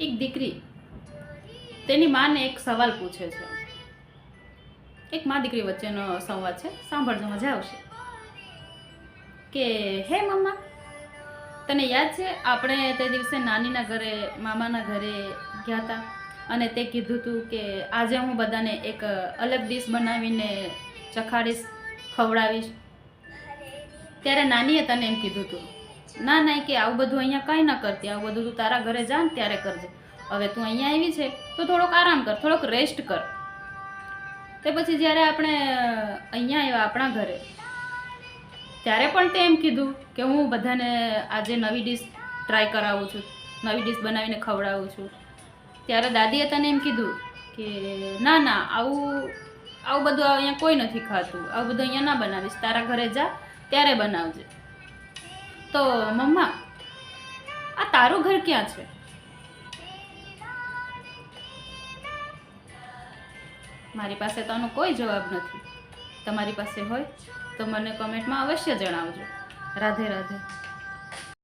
એક દીકરી તેની માને એક સવાલ પૂછે છે. એક મા દીકરી વચ્ચેનો સંવાદ છે, સાંભળજો, મજા આવશે. કે હે મમ્મા, તને યાદ છે આપણે તે દિવસે નાનીના ઘરે, મામાના ઘરે ગયા હતા અને તે કીધું હતું કે આજે હું બધાને એક અલગ ડીશ બનાવીને ચખાડીશ, ખવડાવીશ. ત્યારે નાનીએ તને એમ કીધું હતું, ના ના, કે આવું બધું અહીંયા કાંઈ ન કરતી, આવું બધું તું તારા ઘરે જા ને ત્યારે કરજે. હવે તું અહીંયા આવી છે તો થોડોક આરામ કર, થોડોક રેસ્ટ કર. તે પછી જ્યારે આપણે અહીંયા આવ્યા આપણા ઘરે, ત્યારે પણ તે એમ કીધું કે હું બધાને આજે નવી ડીશ ટ્રાય કરાવું છું, નવી ડીશ બનાવીને ખવડાવું છું. ત્યારે દાદીએ તને એમ કીધું કે ના ના, આવું બધું અહીંયા કોઈ નથી ખાતું, આવું બધું અહીંયા ના બનાવીશ, તારા ઘરે જા ત્યારે બનાવજે. તો મમ્મા, આ તારું ઘર ક્યાં છે? મારી પાસે તો આનો કોઈ જવાબ નથી. તમારી પાસે હોય તો મને કમેન્ટમાં અવશ્ય જણાવજો. રાધે રાધે.